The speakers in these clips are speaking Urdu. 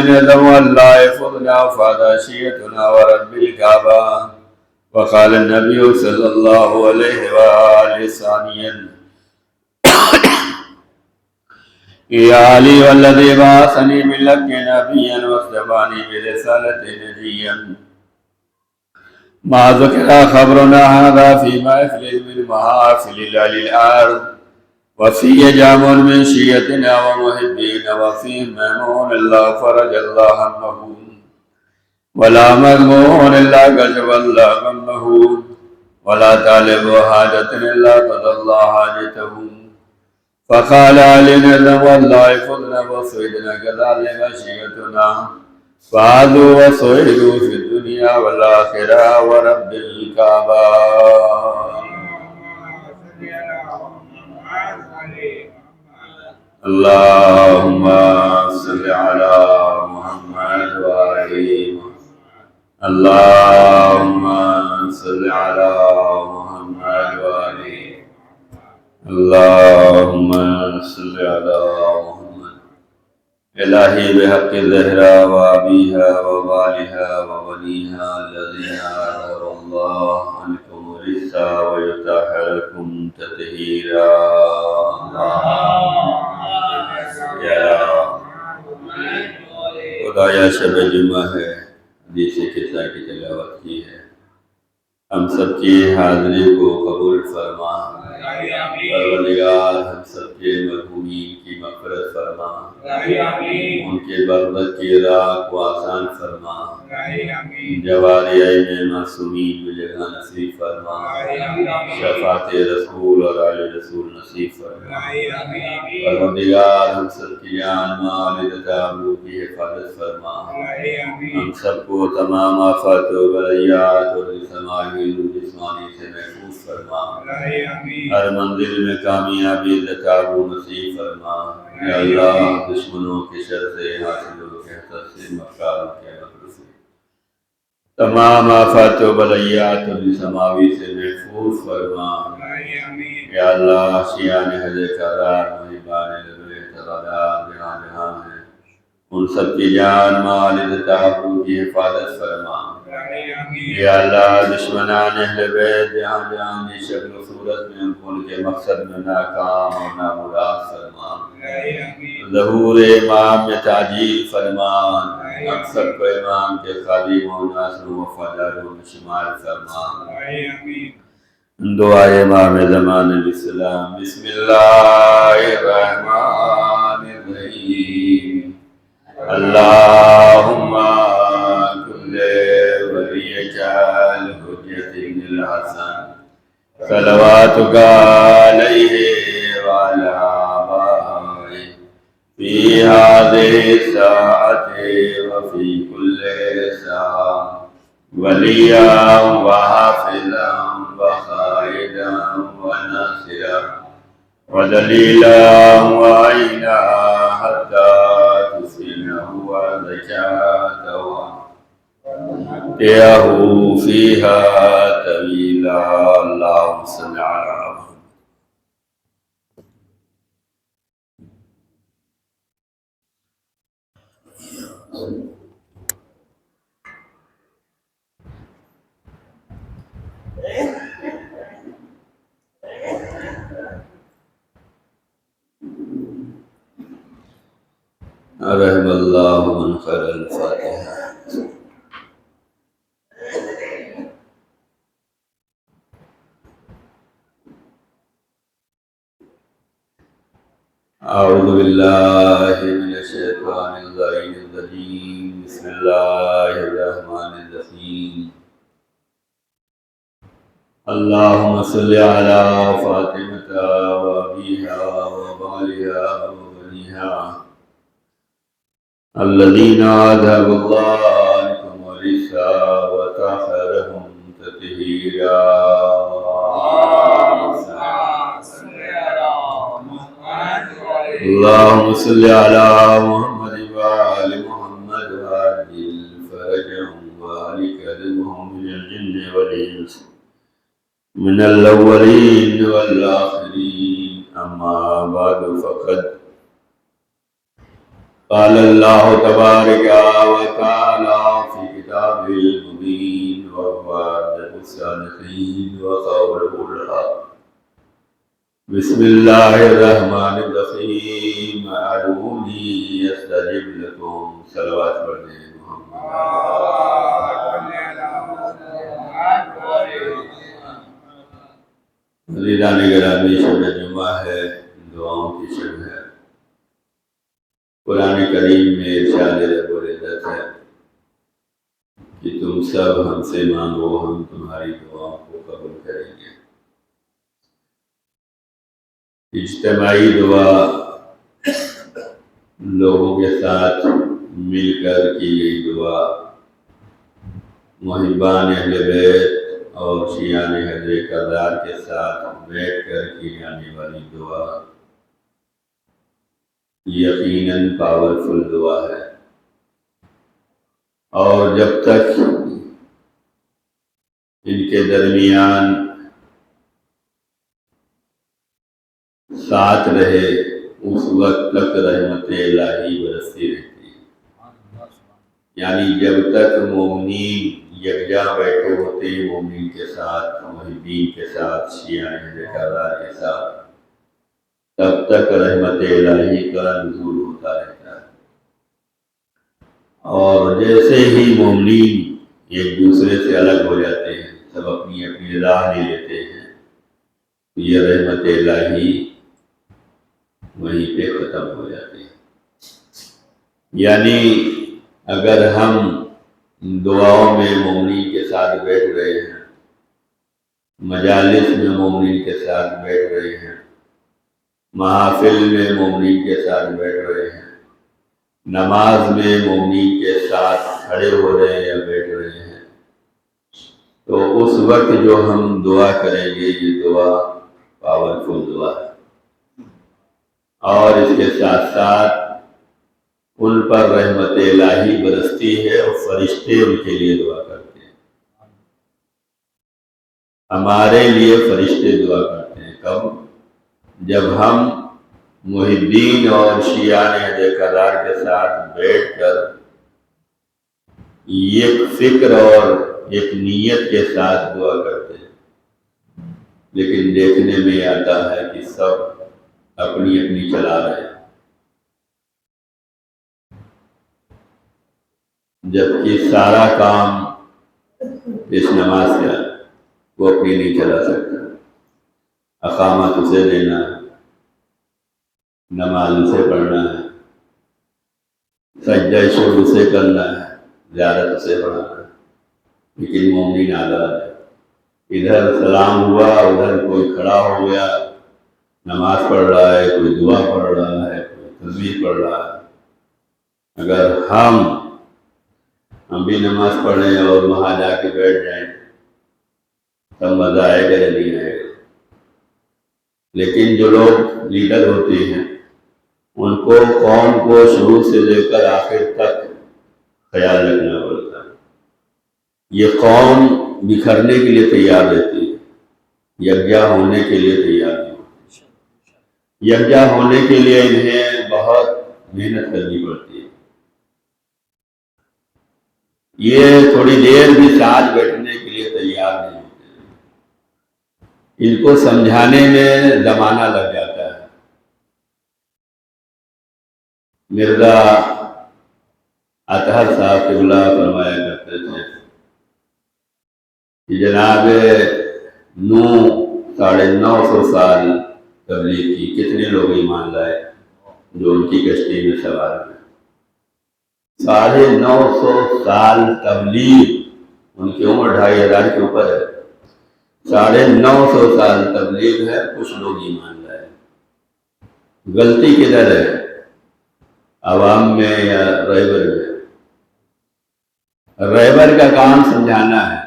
علينا والله فضنا فهذا شيئتنا ورب الكعبة. وقال النبي صلى الله عليه وآله ثانيا: يا علي والذي بعثني بالحق نبيا واصطفاني برسالة نبيا، ما ذكر خبرنا هذا في محفل من محافل أهل الأرض، وفيه جامع من شيعتنا ومحبين، وفيه ميمون الله فرج الله همه، ولا مذموم إلا كشف الله غمه، ولا طالب حاجة إلا قضى الله حاجته. فقال علينا والله فضنا وصيدنا كذلك شيعتنا، فعادوا وصيدوا في الدنيا والآخرة ورب الكعبة. اللهم صل على محمد وآل محمد. اللهم صل على محمد وآل محمد. اللهم صل على محمد. الہی بحق زہرا وابیہا وبالہا وبنیہا الذین آذر اللہ عنکم رجسا ویطہرکم تطہیرا. خدایا شب جمعہ ہے، حدیث قصہ کی تلاوت کی ہے، ہم سب کی حاضری کو قبول فرما. پروردگار ہم سب کے مرحومین کی مغفرت فرما، ان کے برزخ کی راہ کو آسان فرما، جواریہ میں معصومین میں جگہ نصیب فرما، شفاعت رسول اور آل رسول نصیب فرما. پروردگار ہم سب کی جان مال عزت کی حفاظت فرما، ہم سب کو تمام آفات و بلیات اور سماعی و جسمانی سے محفوظ فرما. ہر منزل میں کامیابی عزت نصیب فرما. یا اللہ دشمنوں کے شر سے، حاسدوں کے حسد سے، مکاروں کے مکر سے، تمام آفات و بلیات اور سماوی سے محفوظ فرما. یا اللہ شیعان حضر قرار محبان لبے تغدار جہاں جہاں ہیں، ان سب کی جان مال عزت آبرو کی حفاظت فرما. یا اللہ دشمنان اہل بیت جہاں جہاں کی شکل و صورت میں ان کے مقصد میں ناکام اور نامراد فرما. ظہور امام میں تعجیل فرما. ہم سب کو امام کے خادم و ناصر و فجاروں میں شمار فرما. دعائے امام زمان الاسلام. بسم اللہ الرحمن الرحیم. اللہم کل ولیک الحجت بن الحسن صلواتک علیہ وعلی آبائہ فی هذه الساعة وفی کل ساعة ولیا وحافظا وقائدا وناصرا ودلیلا وعینا حتی تسلمه وزکاة وعطیه فیها طویلا. اللہم صل علی محمد. رحم اللہ من خیر الفاتحہ. اعوذ باللہ من الشیطان اللعین الرجیم. بسم اللہ الرحمن الرحیم. اللہم صل علی فاطمة وابیہا وبالہا وبنیہا الذین آذاب اللہ عنکم ورثا وطہرہم تطہیرا. اللہم صل علی محمد وآل محمد وعجل فرجهم وآل كرمهم من الجن والإنس من الأولين والآخرين. أما بعد فقد قال اللہ تبارک و تعالی فی کتابہ المبین وهو أصدق الصادقین وقوله الحق بسم اللہ الرحمن الرحیم ادعونی استجب لکم صلوات پڑھیں عزیزان گرامی، شب جمعہ ہے، دعاؤں کی شب ہے۔ قرآن کریم میں ارشاد رب العزت ہے کہ تم سب ہم سے مانگو، ہم تمہاری دعاؤں کو قبول کریں گے۔ اجتماعی دعا لوگوں کے ساتھ مل کر کی گئی دعا، محبان اہل بیت اور شیعان حضرت کردار کے ساتھ بیٹھ کر کی جانے والی دعا یقیناً پاورفل دعا ہے، اور جب تک ان کے درمیان ساتھ رہے اس وقت تک رحمت الہی برستی رہتی ہے۔ یعنی جب تک مومنین یکجا بیٹھے ہوتے ہیں مومنین کے ساتھ، محبین کے ساتھ، شیعان کردار کے ساتھ، تب تک رحمت الہی کا نزول ہوتا رہتا ہے۔ اور جیسے ہی مومنین ایک دوسرے سے الگ ہو جاتے ہیں، سب اپنی اپنی راہ لے لیتے ہیں، یہ رحمت الہی وہیں پہ ختم ہو جاتی ہے۔ یعنی اگر ہم دعاؤں میں مومنین کے ساتھ بیٹھ رہے ہیں، مجالس میں مومنین کے ساتھ بیٹھ رہے ہیں، محافل میں مومنین کے ساتھ بیٹھ رہے ہیں، نماز میں مومنین کے ساتھ کھڑے ہو رہے ہیں یا بیٹھ رہے ہیں، تو اس وقت جو ہم دعا کریں گے یہ دعا پاورفل دعا ہے، اور اس کے ساتھ ساتھ ان پر رحمت الہی برستی ہے اور فرشتے ان کے لیے دعا کرتے ہیں۔ ہمارے لیے فرشتے دعا کرتے ہیں کب؟ جب ہم محبین اور شیعان حضرت کردار کے ساتھ بیٹھ کر ایک فکر اور ایک نیت کے ساتھ دعا کرتے ہیں، لیکن دیکھنے میں آتا ہے کہ سب اپنی اپنی چلا رہے ہیں، جبکہ سارا کام اس نماز کا وہ اپنی نہیں چلا سکتا۔ اقامت اسے دینا ہے، نماز اسے پڑھنا ہے، سجدہ شکر اسے کرنا ہے، زیارت اسے پڑھنا ہے، لیکن مومنین آزاد ہے۔ ادھر سلام ہوا، ادھر کوئی کھڑا ہو گیا، نماز پڑھ رہا ہے، کوئی دعا پڑھ رہا ہے، کوئی تسبیح پڑھ رہا ہے۔ اگر ہم بھی نماز پڑھیں اور وہاں جا کے بیٹھ جائیں تب مزہ آئے گا یا نہیں آئے گا؟ لیکن جو لوگ لیڈر ہوتے ہیں ان کو قوم کو شروع سے لے کر آخر تک خیال رکھنا پڑتا ہے۔ یہ قوم بکھرنے کے لیے تیار رہتی ہے، یکجا ہونے کے لیے تیار نہیں ہوتی۔ یکجا ہونے کے لیے انہیں بہت محنت کرنی پڑتی ہے۔ یہ تھوڑی دیر بھی ساتھ بیٹھنے کے لیے تیار نہیں ہوتے، ان کو سمجھانے میں زمانہ لگ جاتا ہے۔ مرزا اطہر صاحب قبلہ فرمایا کرتے تھے کہ جناب 950 سال تبلیغ کی، کتنے لوگ ایمان لائے جو ان کی کشتی میں سوار ہیں؟ 950 سال تبلیغ، ان کی عمر 2500 کے اوپر ہے، 950 سال تبلیغ ہے، کچھ لوگ ایمان لائے۔ غلطی کدھر ہے؟ عوام میں یا رہبر میں؟ رہبر کا کام سمجھانا ہے،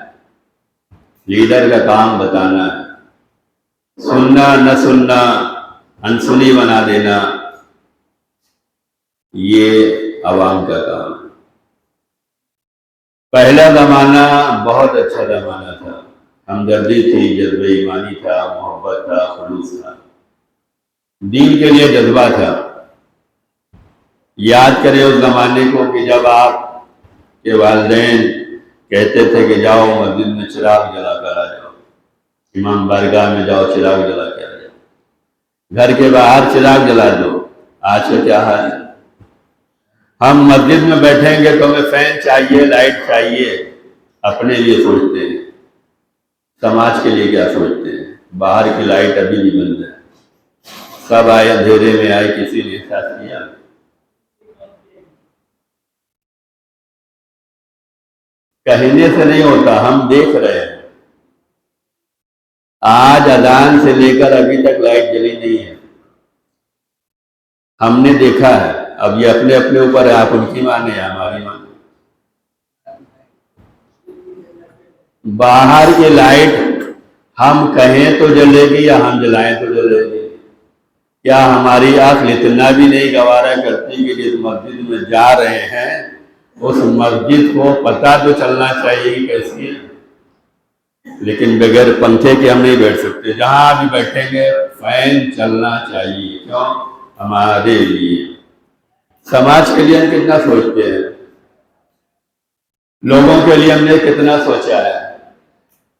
لیڈر کا کام بتانا ہے، سننا نہ سننا، انسنی بنا دینا، یہ عوام کا کام ہے۔ پہلا زمانہ بہت اچھا زمانہ تھا، ہمدردی تھی، جذبہ ایمانی تھا، محبت تھا، خلوص تھا، دین کے لیے جذبہ تھا۔ یاد کریں اس زمانے کو کہ جب آپ کے والدین کہتے تھے کہ جاؤ مسجد میں چراغ جلا کر آ جاؤ، امام بارگاہ میں جاؤ چراغ جلا کر آ جاؤ، گھر کے باہر چراغ جلا دو۔ آج کا کیا حال ہے؟ ہم مسجد میں بیٹھیں گے تو ہمیں فین چاہیے، لائٹ چاہیے، اپنے لیے سوچتے ہیں، سماج کے لیے کیا سوچتے ہیں؟ باہر کی لائٹ ابھی بھی بند ہے، سب آئے اندھیرے میں آئے، کسی نے احساس کیا؟ کہنے سے نہیں ہوتا، ہم دیکھ رہے ہیں۔ آج اذان سے لے کر ابھی تک لائٹ جلی نہیں ہے، ہم نے دیکھا ہے۔ اب یہ اپنے اپنے اوپر ہے، آپ ان کی مانے یا ہماری مانے۔ باہر کی لائٹ ہم کہیں تو جلے گی یا ہم جلائیں تو جلے گی؟ کیا ہماری عقل اتنا بھی نہیں گوارا کرتی کہ جس مسجد میں جا رہے ہیں اس مسجد کو پتہ تو چلنا چاہیے کہ کیسی ہے؟ لیکن بغیر پنکھے کے ہم نہیں بیٹھ سکتے، جہاں بھی بیٹھیں گے فین چلنا چاہیے۔ کیوں؟ ہمارے لیے، سماج کے لیے ہم کتنا سوچتے ہیں، لوگوں کے لیے ہم نے کتنا سوچا ہے؟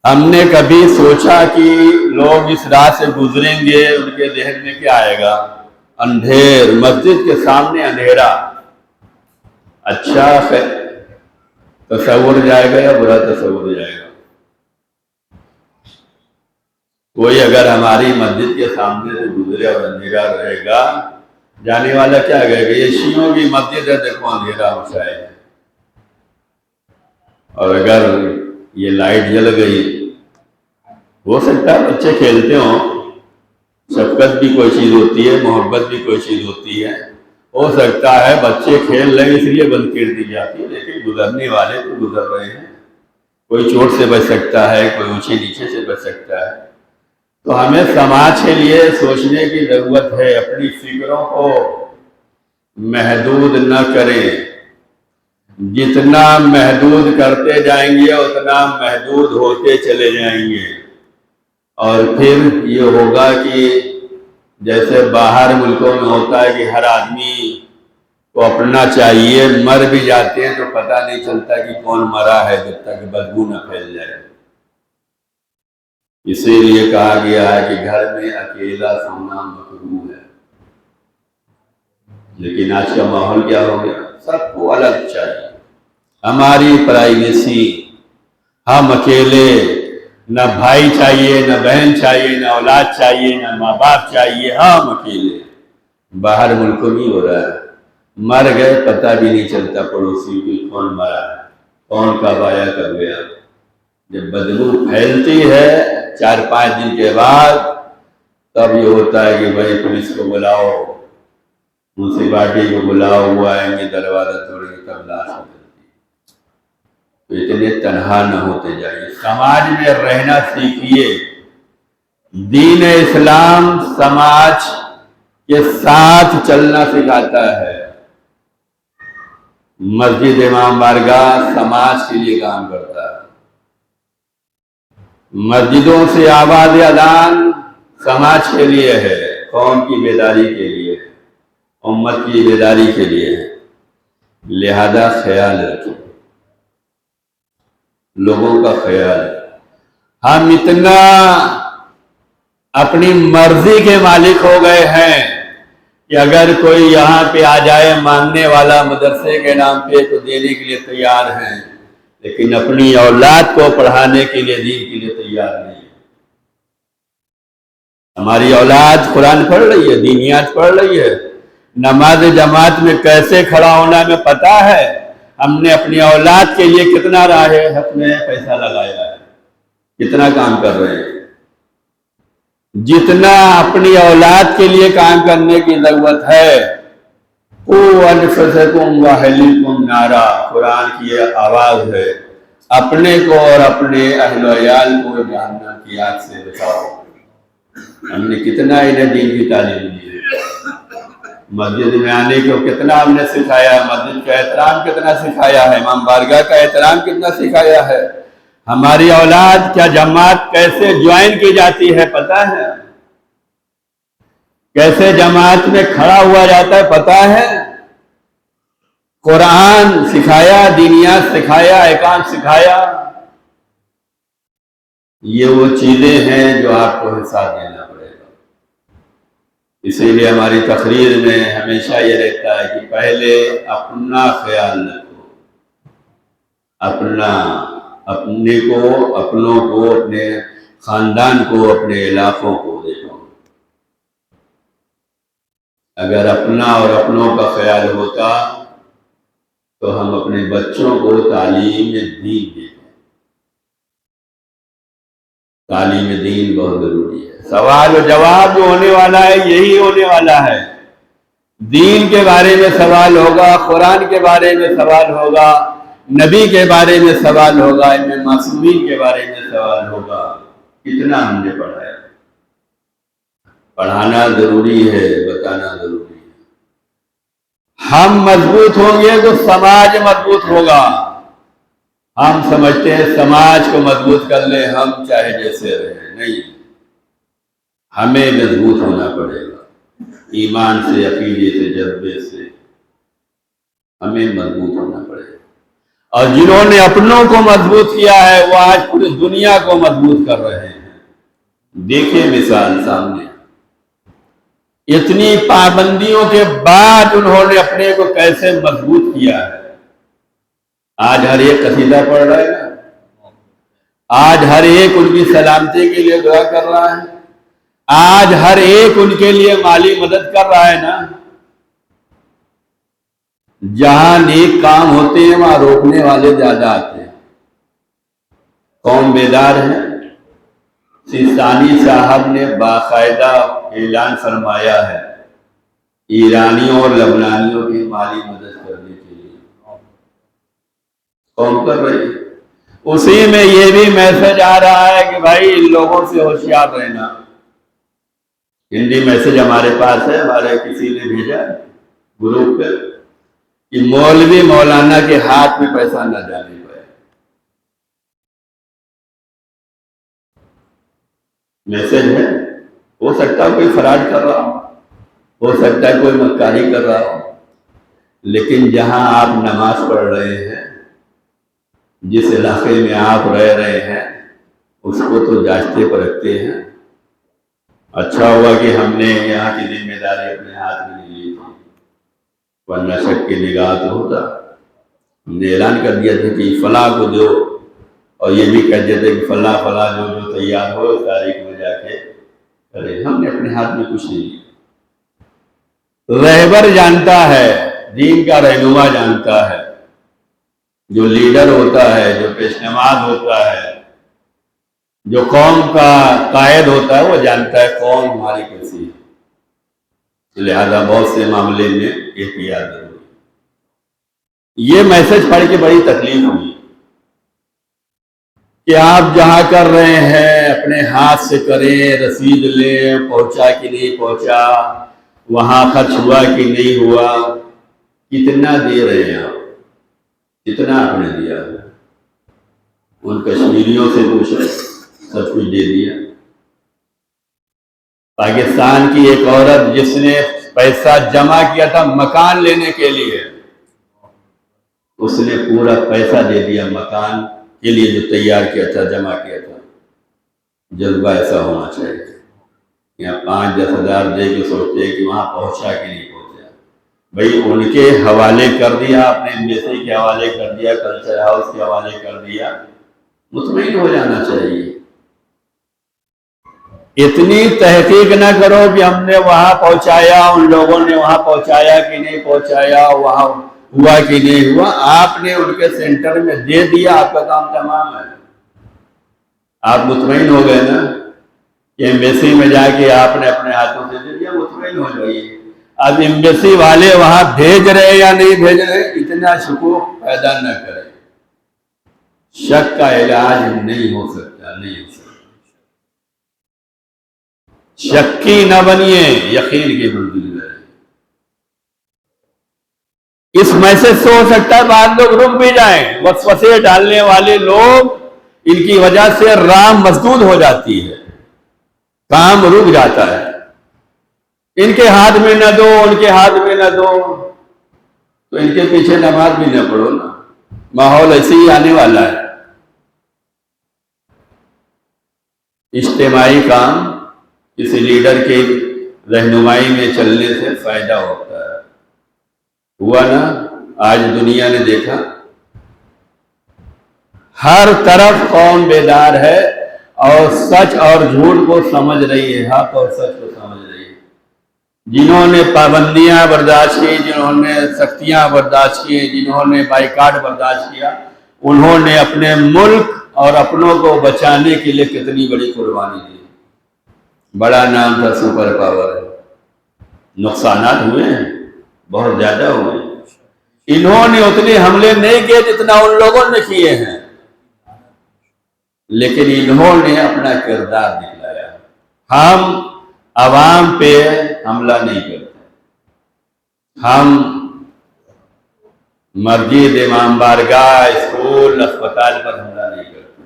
ہم نے کبھی سوچا کہ لوگ اس راہ سے گزریں گے، ان کے ذہن میں کیا آئے گا؟ اندھیر، مسجد کے سامنے اندھیرا، اچھا تصور جائے گا یا برا تصور جائے گا؟ کوئی اگر ہماری مسجد کے سامنے سے گزرے اور اندھیرا رہے گا، جانے والا کیا کہے گا؟ یہ شیعوں کی مسجد ہے، دیکھو اندھیرا مچھائے ہے۔ اور اگر یہ لائٹ جل گئی، ہو سکتا ہے بچے کھیلتے ہوں، شفقت بھی کوئی چیز ہوتی ہے، محبت بھی کوئی چیز ہوتی ہے، ہو سکتا ہے بچے کھیل رہے اس لیے بند کر دی جاتی ہے، لیکن گزرنے والے تو گزر رہے ہیں، کوئی چوٹ سے بچ سکتا ہے، کوئی اونچے نیچے سے بچ سکتا ہے۔ تو ہمیں سماج کے لیے سوچنے کی ضرورت ہے، اپنی فکروں کو محدود نہ کریں، جتنا محدود کرتے جائیں گے اتنا محدود ہوتے چلے جائیں گے، اور پھر یہ ہوگا کہ جیسے باہر ملکوں میں ہوتا ہے کہ ہر آدمی کو اپنا چاہیے، مر بھی جاتے ہیں تو پتہ نہیں چلتا کہ کون مرا ہے جب تک بدبو نہ پھیل جائے۔ اسی لیے کہا گیا ہے کہ گھر میں اکیلا سونا مکروہ ہے، لیکن آج کا ماحول کیا ہو گیا؟ سب کو الگ چاہیے، ہماری پرائیویسی، ہم اکیلے، نہ بھائی چاہیے، نہ بہن چاہیے، نہ اولاد چاہیے، نہ ماں باپ چاہیے، ہم اکیلے۔ باہر ملکوں میں ہو رہا ہے، مر گئے پتہ بھی نہیں چلتا پڑوسی کی کون مرا ہے، کون کب آیا کب گیا۔ جب بدبو پھیلتی ہے 4-5 دن کے بعد، تب یہ ہوتا ہے کہ بھائی پولیس کو بلاؤ، منسپلٹی کو بلاؤ، وہ آئیں گے، دروازہ توڑیں گے، تب لاش نکلتی ہے۔ تو اتنے تنہا نہ ہوتے جائیے، سماج میں رہنا سیکھیے۔ دین اسلام سماج کے ساتھ چلنا سکھاتا ہے۔ مسجد امام بارگاہ سماج کے لیے کام کرتا ہے، مسجدوں سے آواز اذان سماج کے لیے ہے، قوم کی بیداری کے لیے، امت کی بیداری کے لیے ہے۔ لہذا خیال رکھیں، لوگوں کا خیال۔ ہم اتنا اپنی مرضی کے مالک ہو گئے ہیں کہ اگر کوئی یہاں پہ آ جائے مانگنے والا مدرسے کے نام پہ تو دینے کے لیے تیار ہیں، لیکن اپنی اولاد کو پڑھانے کے لیے، دین کے لیے تیار نہیں ہے۔ ہماری اولاد قرآن پڑھ رہی ہے، دینیات پڑھ رہی ہے، نماز جماعت میں کیسے کھڑا ہونا ہمیں پتہ ہے، ہم نے اپنی اولاد کے لیے کتنا راہ حق میں پیسہ لگایا ہے، کتنا کام کر رہے ہیں۔ جتنا اپنی اولاد کے لیے کام کرنے کی ضرورت ہے، قُوْ أَنفُسَكُمْ وَأَهْلِيكُمْ نَارًا، قرآن کی یہ آواز ہے، اپنے کو اور اپنے اہل و عیال کو جہنم کی آگ سے بچاؤ۔ ہم نے کتنا انہیں دین کی تعلیم دی ہے، مسجد میں آنے کو کتنا ہم نے سکھایا ہے، مسجد کا احترام کتنا سکھایا ہے، امام بارگاہ کا احترام کتنا سکھایا ہے۔ ہماری اولاد کیا جماعت کیسے جوائن کی جاتی ہے پتہ ہے، کیسے جماعت میں کھڑا ہوا جاتا ہے پتہ ہے۔ قرآن سکھایا، دینیات سکھایا، احکام سکھایا، یہ وہ چیزیں ہیں جو آپ کو حساب دینا پڑے گا۔ اسی لیے ہماری تقریر میں ہمیشہ یہ رہتا ہے کہ پہلے اپنا خیال رکھو، اپنے کو، اپنوں کو، اپنے خاندان کو، اپنے علاقوں کو دیکھو۔ اگر اپنا اور اپنوں کا خیال ہوتا تو ہم اپنے بچوں کو تعلیم دین دیں۔ تعلیم دین بہت ضروری ہے۔ سوال و جواب جو ہونے والا ہے یہی ہونے والا ہے۔ دین کے بارے میں سوال ہوگا، قرآن کے بارے میں سوال ہوگا، نبی کے بارے میں سوال ہوگا، امام معصومین کے بارے میں سوال ہوگا۔ کتنا ہم نے پڑھا ہے؟ پڑھانا ضروری ہے، بتانا ضروری ہے۔ ہم مضبوط ہوں گے تو سماج مضبوط ہوگا۔ ہم سمجھتے ہیں سماج کو مضبوط کر لیں، ہم چاہے جیسے رہیں، نہیں، ہمیں مضبوط ہونا پڑے گا۔ ایمان سے، عقیدے سے، جذبے سے ہمیں مضبوط ہونا پڑے گا۔ اور جنہوں نے اپنوں کو مضبوط کیا ہے وہ آج پوری دنیا کو مضبوط کر رہے ہیں۔ دیکھیں مثال سامنے، اتنی پابندیوں کے بعد انہوں نے اپنے کو کیسے مضبوط کیا ہے۔ آج ہر ایک قصیدہ پڑھ رہا ہے نا، آج ہر ایک ان کی سلامتی کے لیے دعا کر رہا ہے، آج ہر ایک ان کے لیے مالی مدد کر رہا ہے نا۔ جہاں نیک کام ہوتے ہیں وہاں روکنے والے زیادہ آتے ہیں۔ قوم بیدار ہے۔ سیستانی صاحب نے باقاعدہ اعلان فرمایا ہے ایرانیوں اور لبنانیوں کی مالی مدد کرنے کے لیے قوم کر رہی ہے۔ اسی میں یہ بھی میسج آ رہا ہے کہ بھائی ان لوگوں سے ہوشیار رہنا۔ ہندی میسج ہمارے پاس ہے، ہمارے کسی نے بھیجا گروپ پہ کہ مولوی مولانا کے ہاتھ میں پیسہ نہ جانے پائے۔ میسج ہے، ہو سکتا ہے کوئی فراڈ کر رہا ہو سکتا ہے کوئی مکاری کر رہا ہو، لیکن جہاں آپ نماز پڑھ رہے ہیں، جس علاقے میں آپ رہ رہے ہیں، اس کو تو جانچتے پرکھتے ہیں۔ اچھا ہوا کہ ہم نے یہاں کی ذمہ داری اپنے ہاتھ میں نہیں لی تھی، ورنہ شک کی نگاہ تو ہوتا۔ ہم نے اعلان کر دیا تھا کہ فلاں کو دو، اور یہ بھی کہہ دیتے کہ فلاں فلاں جو تیار ہو اس تاریخ میں جا کے کرے۔ ہم نے اپنے ہاتھ میں کچھ نہیں لیا۔ رہبر جانتا ہے، دین کا رہنما جانتا ہے، جو لیڈر ہوتا ہے، جو پیشنماز ہوتا ہے، جو قوم کا قائد ہوتا ہے، وہ جانتا ہے قوم ہماری کیسی ہے۔ لہذا بہت سے معاملے میں احتیاط ضروری ہے۔ یہ میسج پڑھ کے بڑی تکلیف ہوئی کہ آپ جہاں کر رہے ہیں اپنے ہاتھ سے کریں، رسید لیں، پہنچا کہ نہیں پہنچا، وہاں خرچ ہوا کہ نہیں ہوا، کتنا دے رہے ہیں آپ، کتنا آپ نے دیا۔ ان کشمیریوں سے پوچھا، سب کچھ دے دیا۔ پاکستان کی ایک عورت جس نے پیسہ جمع کیا تھا مکان لینے کے لیے، اس نے پورا پیسہ دے دیا مکان کے لیے جو تیار کیا تھا، جمع کیا تھا۔ جذبہ ایسا ہونا چاہیے۔ یہاں 5-10 ہزار دے کے سوچتے ہیں کہ وہاں پہنچا کہ نہیں پہنچا۔ بھائی ان کے حوالے کر دیا، اپنے ایمبیسی کے حوالے کر دیا، کلچر ہاؤس کے حوالے کر دیا، مطمئن ہو جانا چاہیے۔ اتنی تحقیق نہ کرو کہ ہم نے وہاں پہنچایا، ان لوگوں نے وہاں پہنچایا کہ نہیں پہنچایا، وہاں ہوا کہ نہیں ہوا۔ آپ نے ان کے سینٹر میں دے دیا، آپ کا کام تمام ہے۔ آپ مطمئن ہو گئے نا کہ ایمبیسی میں جا کے آپ نے اپنے ہاتھوں سے دے دیا، مطمئن ہو جائیے۔ اب ایمبیسی والے وہاں بھیج رہے یا نہیں بھیج رہے، اتنا شکوک پیدا نہ کریں۔ شک کا علاج نہیں ہو سکتا، نہیں ہو سکتا۔ شکی نہ بنیے، یقین کی منزل ہے۔ اس میسج سے ہو سکتا ہے بعض لوگ رک بھی جائیں، وسوسے ڈالنے والے لوگ، ان کی وجہ سے راہ مسدود ہو جاتی ہے، کام رک جاتا ہے۔ ان کے ہاتھ میں نہ دو، ان کے ہاتھ میں نہ دو، تو ان کے پیچھے نماز بھی نہ پڑھو نا، ماحول ایسے ہی آنے والا ہے۔ اجتماعی کام کسی لیڈر کی رہنمائی میں چلنے سے فائدہ ہوتا ہے۔ ہوا نا، آج دنیا نے دیکھا ہر طرف قوم بیدار ہے اور سچ اور جھوٹ کو سمجھ رہی ہے، حق اور سچ کو سمجھ رہی ہے۔ جنہوں نے پابندیاں برداشت کی، جنہوں نے سختیاں برداشت کی، جنہوں نے بائیکاٹ برداشت کیا، انہوں نے اپنے ملک اور اپنوں کو بچانے کے لیے کتنی بڑی قربانی دی۔ بڑا نام تھا سپر پاور، نقصانات ہوئے ہیں، بہت زیادہ ہوئے ہیں۔ انہوں نے اتنے حملے نہیں کیے جتنا ان لوگوں نے کیے ہیں، لیکن انہوں نے اپنا کردار دکھلایا۔ ہم عوام پہ حملہ نہیں کرتے، ہم مسجد، امام بارگاہ، اسکول، اسپتال پر حملہ نہیں کرتے،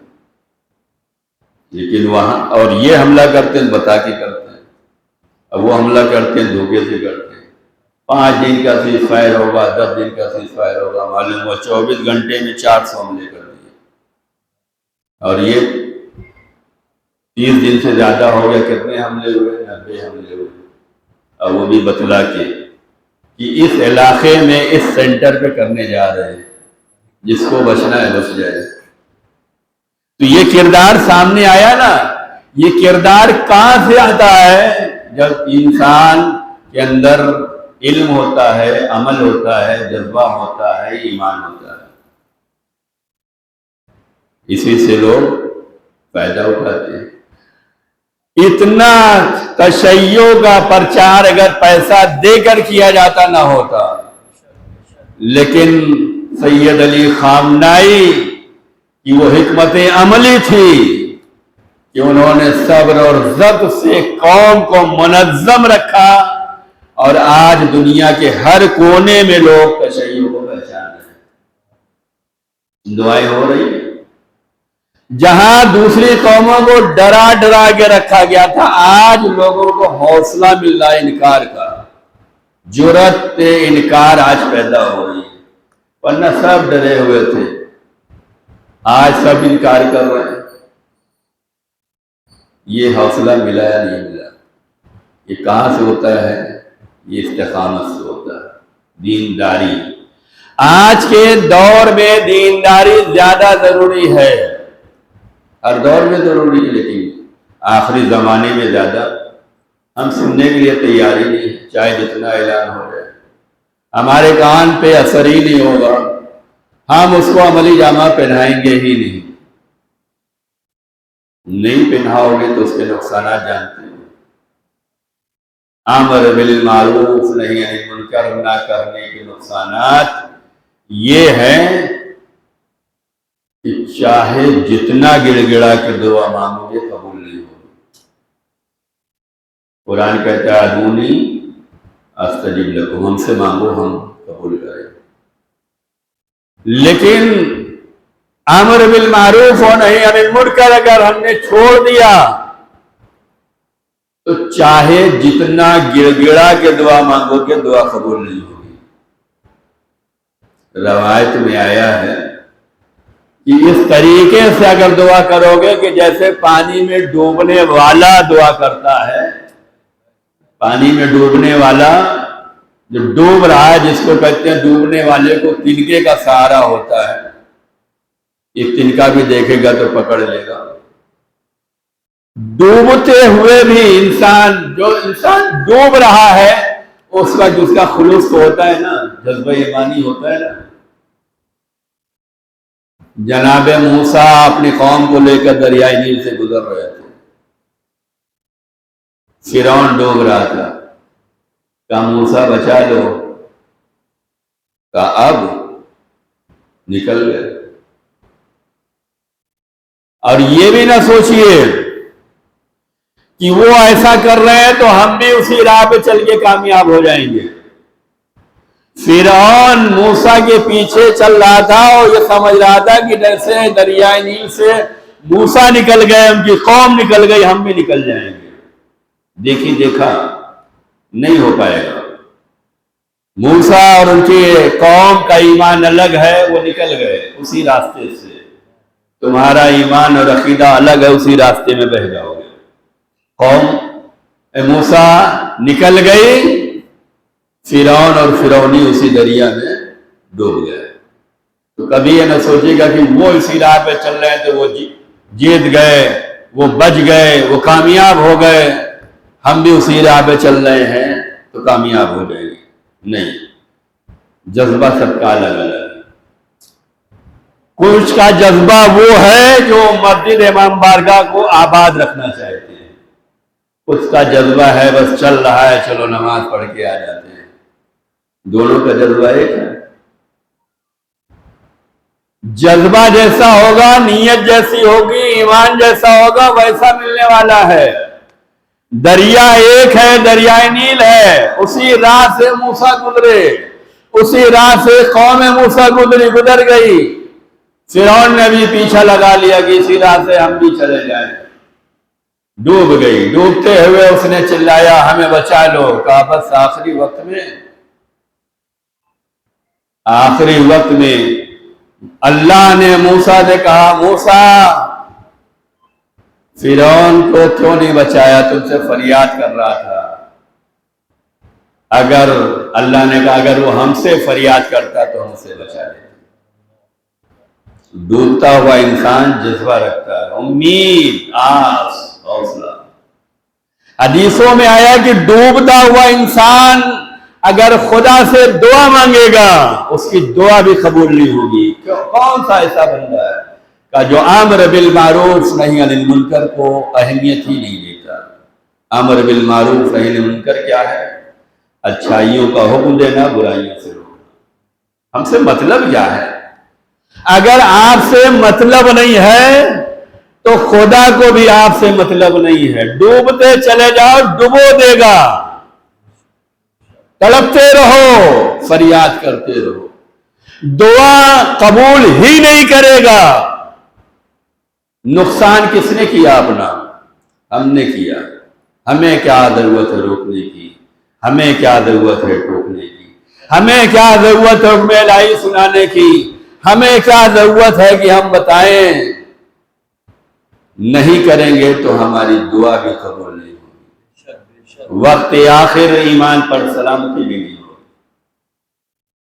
لیکن وہاں اور یہ حملہ کرتے ہیں بتا کے کرتے ہیں، اب وہ حملہ کرتے ہیں دھوکے سے کرتے ہیں۔ 5 دن کا سیز فائر ہوگا، 10 دن کا سیز فائر ہوگا، معلوم ہوا 24 گھنٹے میں 400 حملے کر دیے، اور یہ 30 دن سے زیادہ ہو گیا۔ کتنے حملے ہوئے؟ 90 حملے ہوئے، اور وہ بھی بتلا کے کہ اس علاقے میں اس سینٹر پہ کرنے جا رہے ہیں، جس کو بچنا ہے بچ جائے۔ تو یہ کردار سامنے آیا نا، یہ کردار کہاں سے آتا ہے؟ جب انسان کے اندر علم ہوتا ہے، عمل ہوتا ہے، جذبہ ہوتا ہے، ایمان ہوتا ہے، اسی سے لوگ فائدہ اٹھاتے ہیں۔ اتنا تشیع کا پرچار اگر پیسہ دے کر کیا جاتا نہ ہوتا، لیکن سید علی خامنائی کی وہ حکمت عملی تھی کہ انہوں نے صبر اور ضبط سے قوم کو منظم رکھا، اور آج دنیا کے ہر کونے میں لوگ تشیع کو پہچان رہے ہیں، دعائیں ہو رہی ہیں۔ جہاں دوسری قوموں کو ڈرا ڈرا کے رکھا گیا تھا، آج لوگوں کو حوصلہ مل رہا ہے انکار کا، جرأت انکار آج پیدا ہو رہی ہے، ورنہ سب ڈرے ہوئے تھے، آج سب انکار کر رہے ہیں۔ یہ حوصلہ ملا یا نہیں ملا؟ یہ کہاں سے ہوتا ہے؟ یہ استقامت سے ہوتا ہے، دینداری۔ آج کے دور میں دینداری زیادہ ضروری ہے، ہر دور میں ضروری ہے، لیکن آخری زمانے میں زیادہ ہم سننے کے لیے تیار ہی نہیں، چاہے جتنا اعلان ہو جائے، ہمارے کان پہ اثر ہی نہیں ہوگا، ہم اس کو عملی جامہ پہنائیں گے ہی نہیں پہناؤ گے تو اس کے نقصانات جانتے ہیں۔ امر بالمعروف نہی عن المنکر نہ کرنے کے نقصانات یہ ہیں کہ چاہے جتنا گڑ گڑا کے دعا مانگو گے قبول نہیں ہوگی۔ قرآن کہتا ہے ادعونی استجب لکم، ہم سے مانگو ہم قبول کریں، لیکن امر بالمعروف و نہی عن المنکر اگر ہم نے چھوڑ دیا تو چاہے جتنا گڑ گڑا کے دعا مانگو گے دعا قبول نہیں ہوگی۔ روایت میں آیا ہے کہ اس طریقے سے اگر دعا کرو گے کہ جیسے پانی میں ڈوبنے والا دعا کرتا ہے، پانی میں ڈوبنے والا جو ڈوب رہا ہے، جس کو کہتے ہیں ڈوبنے والے کو تنکے کا سہارا ہوتا ہے، ایک تنکا بھی دیکھے گا تو پکڑ لے گا۔ ڈوبتے ہوئے بھی جو انسان ڈوب رہا ہے، اس کا خلوص تو ہوتا ہے نا، جذبہ ایمانی ہوتا ہے نا۔ جناب موسیٰ اپنی قوم کو لے کر دریائے نیل سے گزر رہے تھے، فرعون ڈوب رہا تھا، کہا موسیٰ بچا لو، کہا اب نکل گئے۔ اور یہ بھی نہ سوچئے کہ وہ ایسا کر رہے ہیں تو ہم بھی اسی راہ پہ چل کے کامیاب ہو جائیں گے۔ فرعون موسیٰ کے پیچھے چل رہا تھا اور یہ سمجھ رہا تھا کہ جیسے دریائے نیل سے موسیٰ نکل گئے، ان کی قوم نکل گئی، ہم بھی نکل جائیں گے۔ دیکھا نہیں ہو پائے گا۔ موسیٰ اور ان کی قوم کا ایمان الگ ہے، وہ نکل گئے اسی راستے سے، تمہارا ایمان اور عقیدہ الگ ہے، اسی راستے میں بہہ جاؤ گے۔ قوم موسیٰ نکل گئی، فرعون اور فرعونی اسی دریا میں ڈوب گئے۔ تو کبھی یہ نہ سوچے گا کہ وہ اسی راہ پہ چل رہے ہیں تو وہ جیت گئے، وہ بچ گئے، وہ کامیاب ہو گئے، ہم بھی اسی راہ پہ چل رہے ہیں تو کامیاب ہو جائیں گے۔ نہیں، جذبہ سب کا الگ الگ ہے۔ کچھ کا جذبہ وہ ہے جو مسجد امام بارگاہ کو آباد رکھنا چاہتے ہیں، کچھ کا جذبہ ہے بس چل رہا ہے، چلو نماز پڑھ کے آ جاتے ہیں۔ دونوں کا جذبہ ایک ہے۔ جذبہ جیسا ہوگا، نیت جیسی ہوگی، ایمان جیسا ہوگا، ویسا ملنے والا ہے۔ دریا ایک ہے، دریائے نیل ہے، اسی راہ سے موسیٰ گزرے، اسی راہ سے قوم موسیٰ گزر گئی۔ فرعون نے بھی پیچھا لگا لیا کہ اسی راہ سے ہم بھی چلے جائیں، ڈوب گئی۔ ڈوبتے ہوئے اس نے چلایا ہمیں بچا لو، کہا بس آخری وقت میں اللہ نے موسیٰ سے کہا، موسیٰ فرعون کو کیوں نہیں بچایا، تم سے فریاد کر رہا تھا۔ اللہ نے کہا اگر وہ ہم سے فریاد کرتا تو ہم سے بچا لیتا۔ ڈوبتا ہوا انسان جذبہ رکھتا ہے، امید، آس، حوصلہ۔ حدیثوں میں آیا کہ ڈوبتا ہوا انسان اگر خدا سے دعا مانگے گا اس کی دعا بھی قبول نہیں ہوگی۔ کون سا ایسا بندہ ہے کہ جو امر بالمعروف نہی عن المنکر کو اہمیت ہی نہیں دیتا؟ امر بالمعروف نہی عن المنکر کیا ہے؟ اچھائیوں کا حکم دینا، برائیوں سے روکنا۔ ہم سے مطلب کیا ہے؟ اگر آپ سے مطلب نہیں ہے تو خدا کو بھی آپ سے مطلب نہیں ہے۔ ڈوبتے چلے جاؤ، ڈبو دے گا۔ تڑپتے رہو، فریاد کرتے رہو، دعا قبول ہی نہیں کرے گا۔ نقصان کس نے کیا اپنا؟ ہم نے کیا۔ ہمیں کیا ضرورت ہے روکنے کی؟ ہمیں کیا ضرورت ہے ٹوکنے کی؟ ہمیں کیا ضرورت ہے حکم الہی سنانے کی؟ ہمیں کیا ضرورت ہے کہ ہم بتائیں؟ نہیں کریں گے تو ہماری دعا بھی قبول نہیں ہوگی، وقت آخر ایمان پر سلامتی بھی نہیں ہوگی۔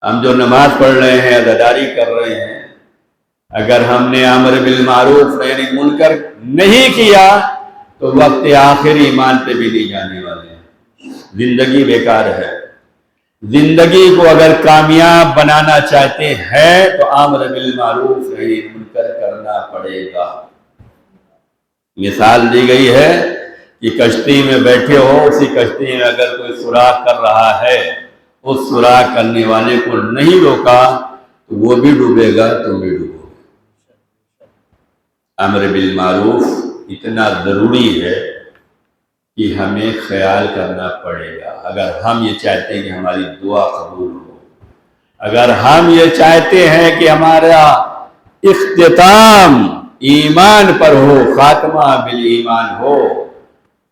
ہم جو نماز پڑھ رہے ہیں، عزاداری کر رہے ہیں، اگر ہم نے امر بالمعروف یعنی منکر نہیں کیا تو وقت آخر ایمان پہ بھی نہیں جانے والے ہیں، زندگی بیکار ہے۔ زندگی کو اگر کامیاب بنانا چاہتے ہیں تو امر بالمعروف یعنی منکر کرنا پڑے گا۔ مثال دی گئی ہے کہ کشتی میں بیٹھے ہو، اسی کشتی میں اگر کوئی سوراخ کر رہا ہے، اس سوراخ کرنے والے کو نہیں روکا تو وہ بھی ڈوبے گا، تم بھی ڈوبو گے۔ امر بالمعروف اتنا ضروری ہے کہ ہمیں خیال کرنا پڑے گا۔ اگر ہم یہ چاہتے ہیں کہ ہماری دعا قبول ہو، اگر ہم یہ چاہتے ہیں کہ ہمارا اختتام ایمان پر ہو، خاتمہ بالایمان ہو،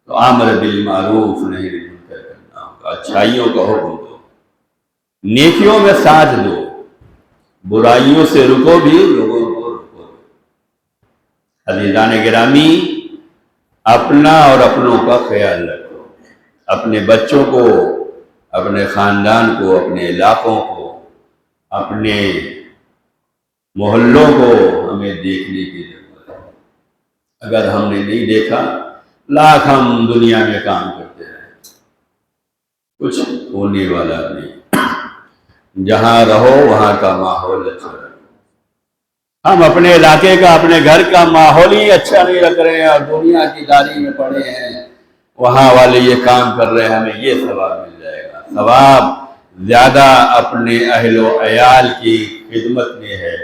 تو امر بالمعروف نہیں منکر کرنا ہوگا۔ اچھائیوں کا حکم دو، نیکیوں میں ساتھ دو، برائیوں سے رکو بھی، لوگوں کو رکو۔ عزیزان گرامی، اپنا اور اپنوں کا خیال رکھو، اپنے بچوں کو، اپنے خاندان کو، اپنے علاقوں کو، اپنے محلوں کو ہمیں دیکھنے کی ضرورت ہے۔ اگر ہم نے نہیں دیکھا، لاکھ ہم دنیا میں کام کرتے ہیں، کچھ ہونے والا نہیں۔ جہاں رہو وہاں کا ماحول اچھا رکھو۔ ہم اپنے علاقے کا، اپنے گھر کا ماحول ہی اچھا نہیں رکھ رہے ہیں اور دنیا کی داری میں پڑے ہیں، وہاں والے یہ کام کر رہے ہیں، ہمیں یہ ثواب مل جائے گا۔ ثواب زیادہ اپنے اہل و عیال کی خدمت میں ہے۔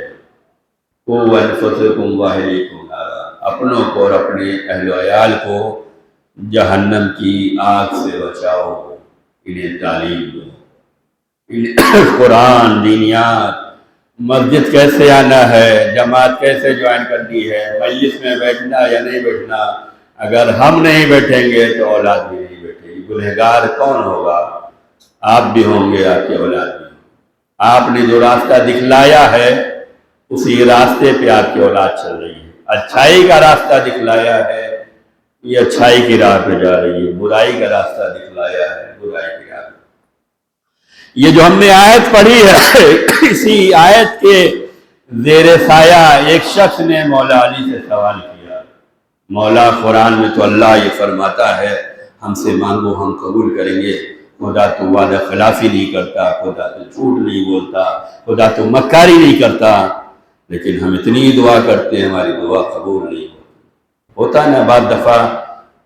قُوْ أَنفُسَكُمْ وَأَهْلِيكُمْ نَارًا، اپنوں کو اور اپنے اہل و عیال کو جہنم کی آگ سے بچاؤ، انہیں تعلیم دو، انہیں قرآن، دینیات، مسجد کیسے آنا ہے، جماعت کیسے جوائن کرنی ہے، مجلس میں بیٹھنا یا نہیں بیٹھنا۔ اگر ہم نہیں بیٹھیں گے تو اولاد بھی نہیں بیٹھے گی۔ گنہگار کون ہوگا؟ آپ بھی ہوں گے، آپ کی اولاد بھی. آپ نے جو راستہ دکھلایا ہے اسی راستے پہ آپ کی اولاد چل رہی ہے. اچھائی کا راستہ دکھلایا ہے، یہ اچھائی کی راہ پہ جا رہی ہے. برائی کا راستہ دکھلایا ہے، برائی کی راہ پہ. یہ جو ہم نے آیت پڑھی ہے، اسی آیت کے زیر سایہ ایک شخص نے مولا علی سے سوال کیا. مولا، قرآن میں تو اللہ یہ فرماتا ہے ہم سے مانگو ہم قبول کریں گے. خدا تو وعدہ خلافی نہیں کرتا، خدا تو جھوٹ نہیں بولتا، خدا تو مکاری نہیں کرتا، لیکن ہم اتنی دعا کرتے ہیں ہماری دعا قبول نہیں ہوتا نا. بعض دفعہ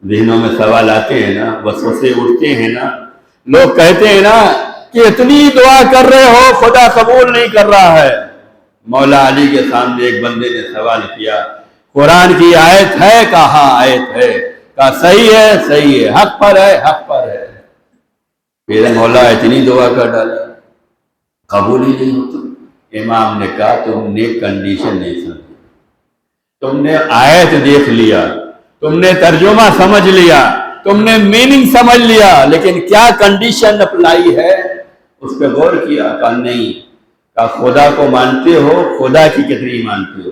ذہنوں میں سوال آتے ہیں نا، وسوسے اٹھتے ہیں نا. لوگ کہتے ہیں نا کہ اتنی دعا کر رہے ہو خدا قبول نہیں کر رہا ہے. مولا علی کے سامنے ایک بندے نے سوال کیا، قرآن کی آیت ہے؟ کہا آیت ہے. کہا صحیح ہے، صحیح ہے، حق پر ہے، حق پر ہے. پھر مولا اتنی دعا کر ڈالی، قبول ہی نہیں ہوتا. امام نے کہا تم نے کنڈیشن نہیں سمجھی. تم نے آیت دیکھ لیا، تم نے ترجمہ سمجھ لیا، تم نے میننگ سمجھ لیا، لیکن کیا کنڈیشن اپلائی ہے اس پہ غور کیا؟ کہا نہیں. کہا خدا کو مانتے ہو؟ خدا کی کتنی مانتے ہو؟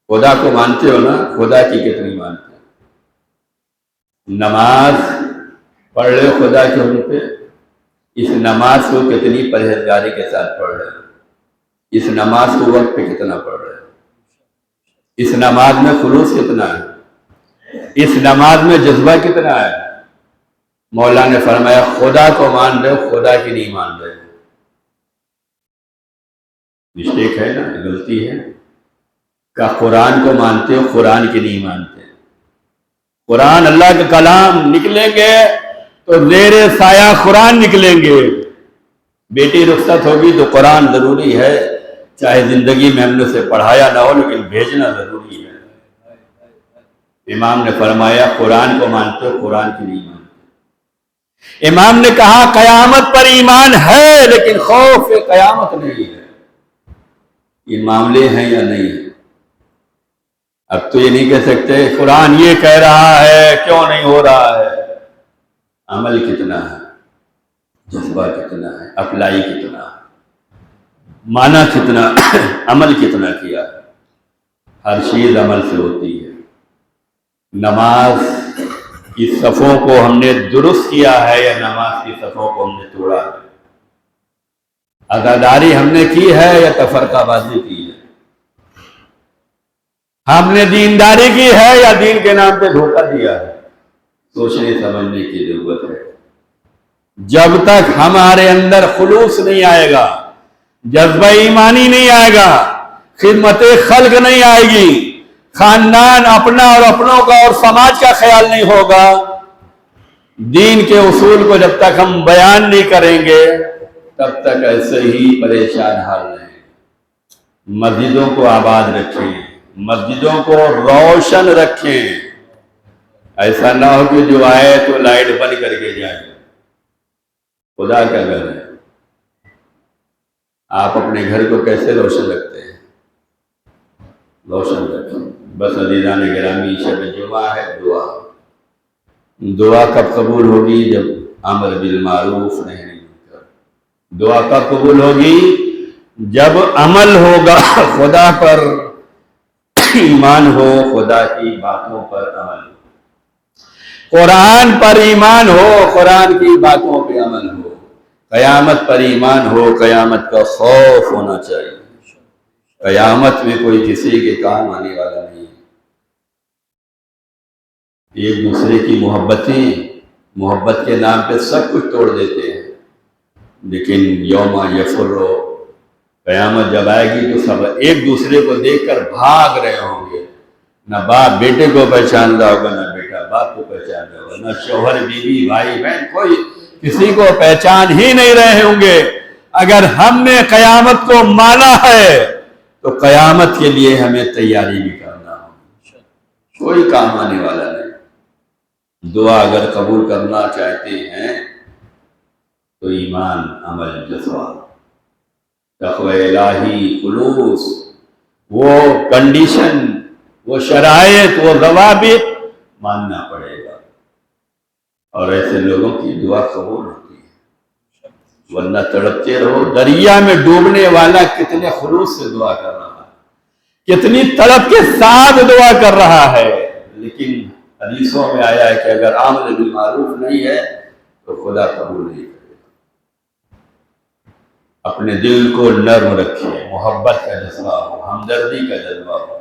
خدا کو مانتے ہو نا؟ خدا کی کتنی مانتے ہو؟ نماز پڑھ رہے ہو خدا کے حکم پہ، اس نماز کو کتنی پرہیزگاری کے ساتھ پڑھ رہے ہو؟ اس نماز کو وقت پہ کتنا پڑھ رہے ہو؟ اس نماز میں خلوص کتنا ہے؟ اس نماز میں جذبہ کتنا ہے؟ مولا نے فرمایا خدا کو مان رہے ہو، خدا کی نہیں مان رہے ہو. مسٹیک ہے نا، غلطی ہے. کہ قرآن کو مانتے ہو، قرآن کی نہیں مانتے. قرآن اللہ کا کلام، نکلیں گے تو زیر سایہ قرآن نکلیں گے. بیٹی رخصت ہوگی تو قرآن ضروری ہے، چاہے زندگی میں ہم نے اسے پڑھایا نہ ہو لیکن بھیجنا ضروری ہے. امام نے فرمایا قرآن کو مانتے ہو، قرآن کی نہیں مانتے. امام نے کہا قیامت پر ایمان ہے لیکن خوف قیامت نہیں ہے. یہ معاملے ہیں یا نہیں؟ اب تو یہ نہیں کہہ سکتے قرآن یہ کہہ رہا ہے کیوں نہیں ہو رہا ہے. عمل کتنا ہے، جذبہ کتنا ہے، اپلائی کتنا ہے، معنی کتنا، عمل کتنا کیا. ہر چیز عمل سے ہوتی ہے. نماز کی صفوں کو ہم نے درست کیا ہے یا نماز کی صفوں کو ہم نے توڑا ہے؟ عزاداری ہم نے کی ہے یا تفرقہ بازی کی ہے؟ ہم نے دینداری کی ہے یا دین کے نام پہ دھوکہ دیا ہے؟ سوچنے سمجھنے کی ضرورت ہے. جب تک ہمارے اندر خلوص نہیں آئے گا، جذبہ ایمانی نہیں آئے گا، خدمت خلق نہیں آئے گی، خاندان اپنا اور اپنوں کا اور سماج کا خیال نہیں ہوگا، دین کے اصول کو جب تک ہم بیان نہیں کریں گے تب تک ایسے ہی پریشان حال رہیں. مسجدوں کو آباد رکھیں، مسجدوں کو روشن رکھیں. ایسا نہ ہو کہ جو آئے تو لائٹ بند کر کے جائے. خدا کا گھر ہے. آپ اپنے گھر کو کیسے روشن رکھتے ہیں؟ روشن رکھیں. بس عزیزان گرامی، شب جمعہ ہے. دعا کب قبول ہوگی؟ جب امر بالمعروف نہی عن المنکر. دعا کب قبول ہوگی؟ جب عمل ہوگا، خدا پر ایمان ہو، خدا کی باتوں پر عمل ہو، قرآن پر ایمان ہو، قرآن کی باتوں پہ عمل ہو، قیامت پر ایمان ہو، قیامت کا خوف ہونا چاہیے. قیامت میں کوئی کسی کے کام آنے والا نہیں. ایک دوسرے کی محبت کے نام پہ سب کچھ توڑ دیتے ہیں، لیکن یوم یفر، قیامت جب آئے گی تو سب ایک دوسرے کو دیکھ کر بھاگ رہے ہوں گے. نہ باپ بیٹے کو پہچان رہا ہوگا، نہ بیٹا باپ کو پہچان رہا ہوگا، نہ شوہر بیوی بھائی بہن کوئی کسی کو پہچان ہی نہیں رہے ہوں گے. اگر ہم نے قیامت کو مانا ہے تو قیامت کے لیے ہمیں تیاری بھی کرنا ہوگی. کوئی کام آنے والا نہیں. دعا اگر قبول کرنا چاہتے ہیں تو ایمان، عمل، جذبہ، تقوی الہی، خلوص، وہ کنڈیشن، وہ شرائط، وہ ضوابط ماننا پڑے گا. اور ایسے لوگوں کی دعا قبول ہوتی ہے. ورنہ تڑپتے رہو۔ دریا میں ڈوبنے والا کتنے خلوص سے دعا کر رہا ہے، کتنی تڑپ کے ساتھ دعا کر رہا ہے، لیکن حدیثوں میں آیا ہے کہ اگر عمل بالمعروف نہیں ہے تو خدا قبول نہیں کرے۔ اپنے دل کو نرم رکھے، محبت کا جذبہ ہو، ہمدردی کا جذبہ ہو،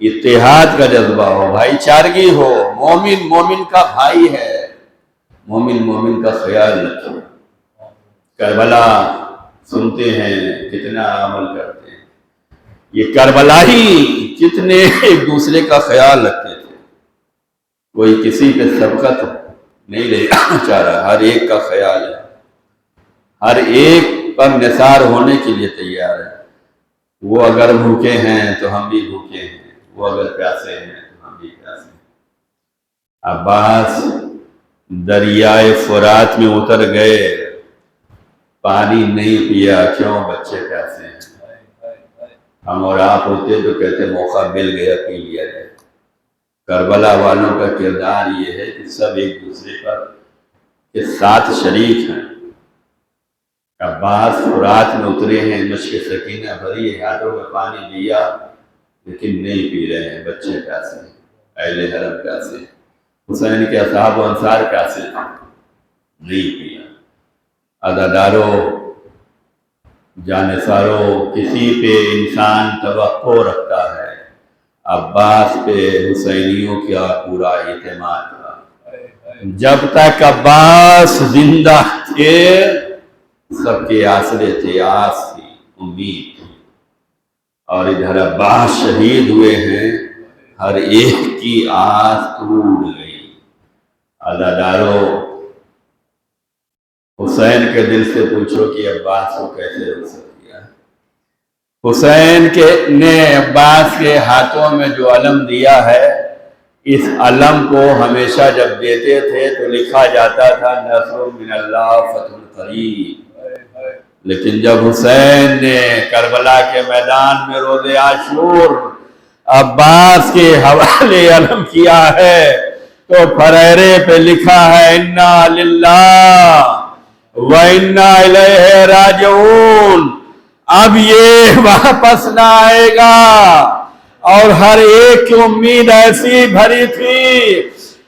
اتحاد کا جذبہ ہو، بھائی چارگی ہو۔ مومن مومن کا بھائی ہے، مومن مومن کا خیال رکھے۔ کربلا سنتے ہیں کتنا عمل کرتے ہیں، یہ کربلا ہی کتنے ایک دوسرے کا خیال رکھتے تھے، کوئی کسی پہ سبقت نہیں لینا چاہ رہا، ہر ایک کا خیال ہے، ہر ایک پر نثار ہونے کے لیے تیار ہے۔ وہ اگر بھوکے ہیں تو ہم بھی بھوکے ہیں، وہ اگر پیاسے ہیں تو ہم بھی پیاسے ہیں۔ عباس دریائے فرات میں اتر گئے، پانی نہیں پیا، کیوں؟ بچے پیاسے ہیں۔ ہم اور آپ ہوتے تو کہتے موقع مل گیا پی لیا جائے۔ کربلا والوں کا کردار یہ ہے کہ سب ایک دوسرے پر کے ساتھ شریک ہیں۔ عباس فرات میں اترے ہیں، مشق سکینہ بھری ہے، ہاتھوں میں پانی دیا لیکن نہیں پی رہے ہیں، بچے پیاسے ہیں، اہل حرم پیاسے ہیں، حسین کے اصحاب و انصار پیاسے ہیں، نہیں پیا۔ عزاداروں، جانثاروں، کسی پہ انسان توقع رکھتا ہے، عباس پہ حسینیوں کا پورا اعتماد تھا۔ جب تک عباس زندہ تھے سب کے آسرے تھے، آس تھی، امید تھی، اور ادھر عباس شہید ہوئے ہیں، ہر ایک کی آس ٹوٹ گئی۔ عزاداروں، حسین کے دل سے پوچھو کہ عباس کو کیسے روک سکتی ہے۔ حسین نے عباس کے ہاتھوں میں جو علم دیا ہے، اس علم کو ہمیشہ جب دیتے تھے تو لکھا جاتا تھا نصر من اللہ فتح قریب، لیکن جب حسین نے کربلا کے میدان میں روز عاشور عباس کے حوالے علم کیا ہے تو پھریرے پہ لکھا ہے انا للہ وَإِنَّا إِلَيْهِ رَاجِعُونَ۔ اب یہ واپس نہ آئے گا، اور ہر ایک کی امید ایسی بھری تھی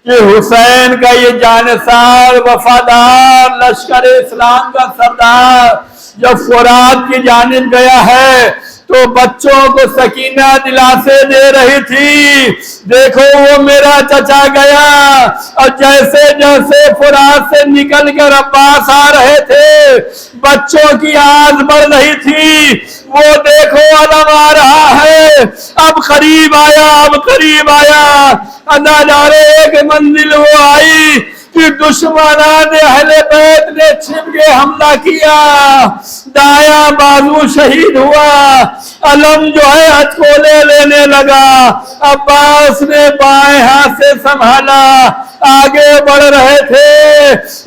کہ حسین کا یہ جانثار وفادار لشکر اسلام کا سردار جب فرات کی جانب گیا ہے تو بچوں کو سکینہ دلاسے دے رہی تھی، دیکھو وہ میرا چچا گیا۔ اور جیسے جیسے فرات سے نکل کر عباس آ رہے تھے بچوں کی آس بڑھ رہی تھی، وہ دیکھو علم آ رہا ہے، اب قریب آیا، اب قریب آیا۔ عزادارے ایک منزل وہ آئی کہ دشمنان اہل بیت نے چھپ کے حملہ کیا، دایاں بازو شہید ہوا، علم جو ہے ہتھولے لینے لگا، عباس نے بائیں ہاتھ سے سنبھالا، آگے بڑھ رہے تھے،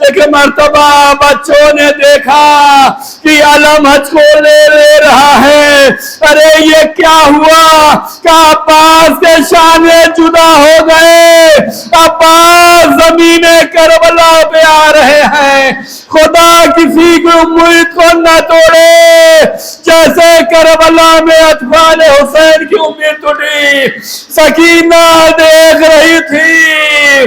ایک مرتبہ بچوں نے دیکھا کہ علم ہتھولے لے رہا ہے، ارے یہ کیا ہوا کہ عباس کے شانے جدا ہو گئے، عباس زمین کربلا پہ آ رہے ہیں۔ خدا کسی کی امید کو نہ توڑے، جیسے کربلا میں اطفال حسین کی امید ٹوٹی۔ سکینہ دیکھ رہی تھی،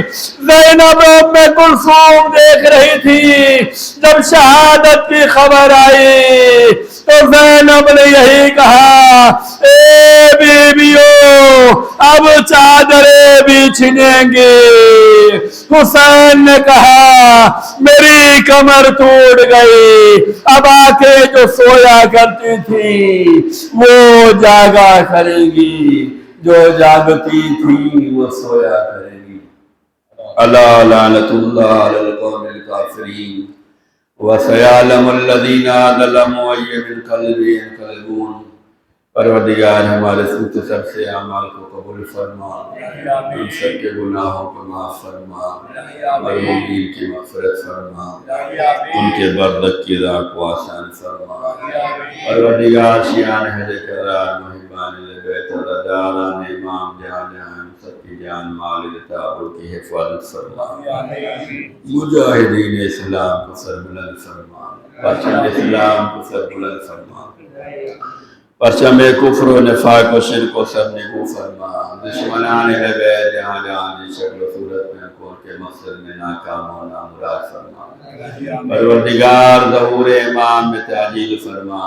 زینب ام کلثوم دیکھ رہی تھی، جب شہادت کی خبر آئی تو زینب نے یہی کہا اے بیویو اب چادریں بھی چھنیں گے۔ حسین نے کہا میری کمر ٹوٹ گئی، اب آ کے جو سویا کرتی تھی وہ جاگا کرے گی، جو جاگتی تھی وہ سویا کرے گی۔ الا لعنت اللہ علی القوم الکافرین وسيعلم الذين ظلموا أي منقلب ينقلبون۔ پروردگار ہمارے سوت سب سے اعمال کو قبول فرما، ہم سب کے گناہوں کو معاف فرما، مرحومین کی مغفرت فرما، ان کے برزخ کی راہ کو آسان فرما۔ پروردگار شیعان اہل کرار محبان بیت الداران امام جہاں جہاں ہم سب کی جان مال تعبر کی حفاظت فرما، مجاہدین اسلام کو سر بلند فرما، پرچم اسلام کو سر بلند فرما، پرچم کفر و نفاق و شرک و سب نگو فرما، دشمنان اہل بیت جہاں جہاں جس شکل و صورت میں کون کے مقصد میں ناکام ہونا مراد فرما۔ پروردگار ظہور امام میں تعجیل فرما،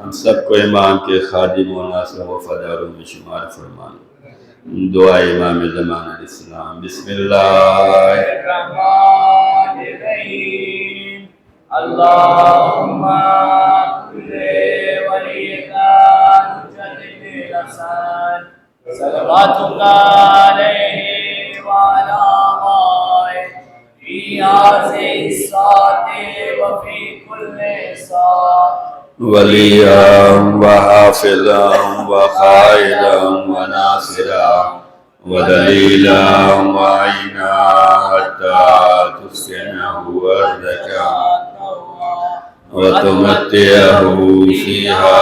ہم سب کو امام کے خادم و ناصر و وفاداروں میں شمار فرما۔ دعا امام زمان الاسلام۔ بسم اللہ الرحمن الرحیم۔ اللہم کل ولیک مجدد الحسن صلواتک علیہ وعلی آبائہ فی ہذہ الساعة وفی کل ساعة ولیٰ و حافظا و قائدا و ناصرا و دلیلا و عینا حتی تسکنہ ارضکا و تمتعہ فیہا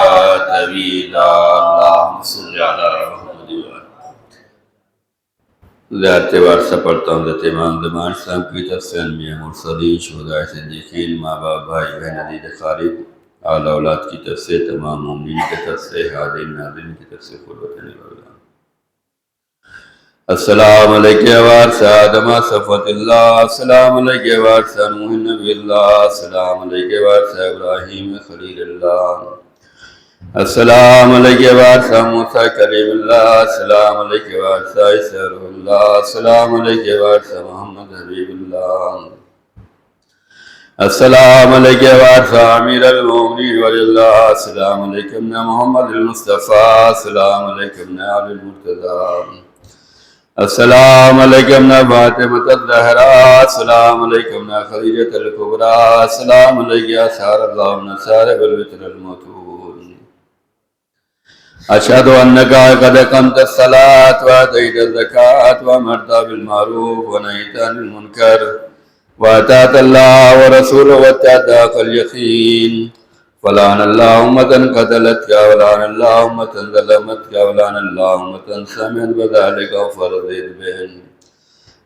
طویلا۔ اللہم صلی علی محمد و آلہ۔ ذات وارثہ پڑھتا ہوں ذات امام زمان اسلام کی طرف سے انبیاء مرسلین شہداء صدیقین ماں باپ بھائی بہن عزیز اقارب اعلیٰ اولاد کی طرف سے تمام مومنین کی طرف سے حاضرین ناظرین کی طرف سے قربت اللہ۔ السلام علیکم وارث آدم صفوت اللہ، السلام علیکم وارث نوح نبی اللہ، السلام علیکم وارث ابراہیم خلیل اللہ، السلام علیکم وارث موسیٰ کلیم اللہ، السلام علیکم وارث عیسیٰ روح اللہ، السلام علیکم وارث محمد حبیب اللہ، السلام علیکم وارث امیر المومنین ولی اللہ، السلام علیکم محمد المصطفیٰ، السلام علیکم علی المرتضی، السلام علیکم فاطمۃ الزہراء، السلام علیکم خدیجۃ الکبریٰ، السلام علیکم اسحار اللہ صاحب الوتر الموتون، اشہد انک قد اقمت الصلاۃ وآتیت الزکاۃ وامرت بالمعروف ونہیت عن المنکر وأطعت الله ورسوله واتبعت اليقين، فلعن الله أمة قتلتك ولعن الله أمة ظلمتك ولعن الله أمة سمعت بذلك وفرضت به۔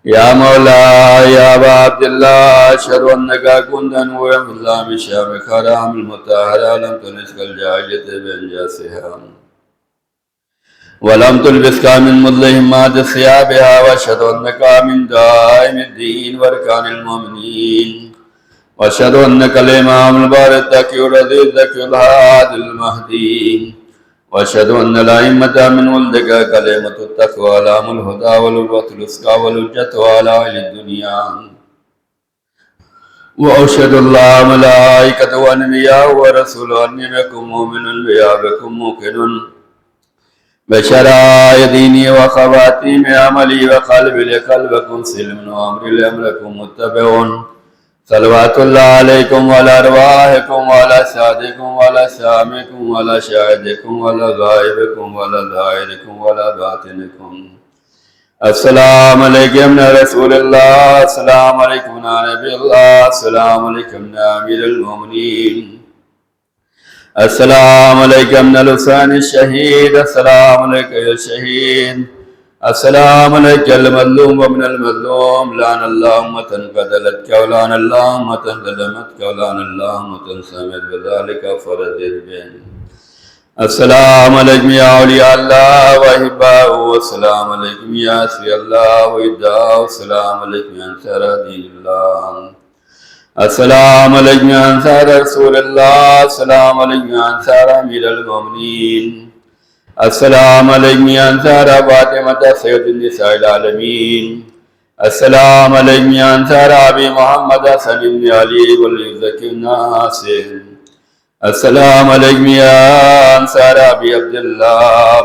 يا مولاي يا أبا عبد الله، أشهد أنك كنت نورا في الله الشام الحرام المطهر، لم تنسك الجاهلية بأنجاسها ولم تلبسك من مظلمات ثيابها، واشهد انك من دائم الدين واركان المؤمنين، واشهد انك الامام البارئ التقي الرضي الذكي الهادي المهدي، واشهد ان الائمة من ولدك كلمة التقوى لام الهدى والعروة الوثقى والحجة على اهل الدنيا، واشهد الله ملائكته وانبياءه ورسوله اني بكم مؤمن بها بكم موقن بشرائع دینی و خواتیم عملی و قلب لقلبکم سلم و امر لامرکم متبعون، صلوات اللہ علیکم وعلی ارواحکم وعلی سعدکم وعلی سامکم وعلی شاہدکم وعلی غائبکم وعلی ظاہرکم وعلی باطنکم۔ السلام علیکم رسول اللہ، السلام علیکم نبی اللہ، السلام علیکم امیر المومنین، السلام علیکم الحسین الشہید، السلام علیکم الشہید، السلام علیکم المظلوم وابن المظلوم، لعن اللہ امة قتلتک ولعن اللہ امة ظلمتک ولعن اللہ امة سمعت بذلک وفرضت به۔ السلام علیکم یا اولیاء اللہ و احباء، السلام علیکم یا اسفی اللہ و ادعاء، السلام علیکم یا انصار دین اللہ، السلام علیکم یا انصار رسول اللہ، السلام علیکم یا انصار امیر المومنین، السلام علیکم یا انصار فاطمۃ سید النساء العالمین، السلام علیکم یا انصار ابی محمد حسن بن علی ولی ذکی الناصر، السلام علیکم یا انصار ابی عبداللہ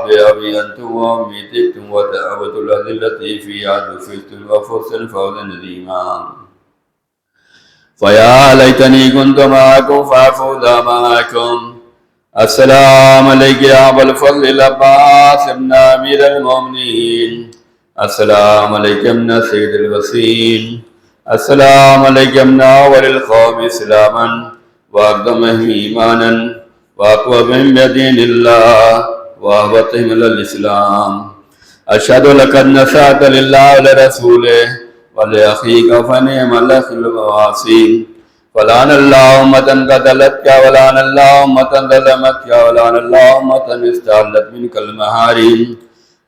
بابی انتم و امی تبتم و تعبت الذلتی فی عدو فیتم و فرسن فوضا نظیما، فیا لیتنی کنت معکم فافوز معکم، السلام عليك يا أبا الفضل العباس ابن أمير المؤمنين. السلام عليك ابن سيد الوسيم. السلام عليك ابن أول القوم إسلاما وأقدمهم إيمانا وأقومهم بدين الله وأهبطهم إلى الإسلام. أشهد لك النصرة لله ولرسوله ولأخيك فنعم الأخ المواسي. ولعن الله أمة قتلتك ولعن الله أمة ظلمتك ولعن الله أمة استحلت منك المحارم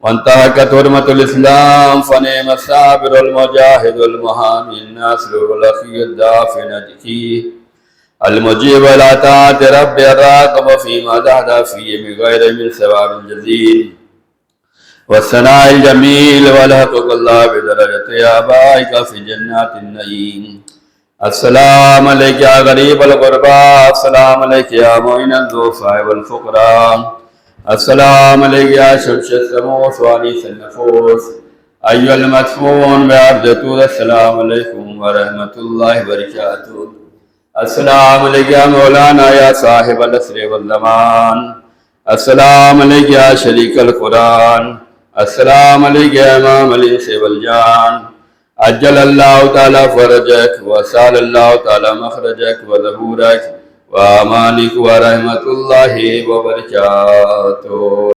وانتهكت حرمة الإسلام. فنعم الصابر المجاهد المحامي الناصر والأخي الدافع نجحي المجيب لا طاعة رب الراقب فيما دعا فيه بغير من ثواب الجزيل والثناء الجميل والحق الله بدرجة آبائك في جنات النعيم. السلام عليك يا غريب الغرباء. السلام عليك يا معين الضعفاء والفقراء. السلام عليك يا شمس الشموس وانيس النفوس أيها المدفون بعبد طول. السلام عليكم ورحمة الله وبركاته. السلام عليك يا مولانا يا صاحب العصر والزمان. السلام عليك يا شريك القرآن. السلام عليك يا إمام الإنس والجان. عجل الله تعالى فرجك وسال الله تعالى مخرجك وظهورك وأمانك ورحمة الله وبركاته.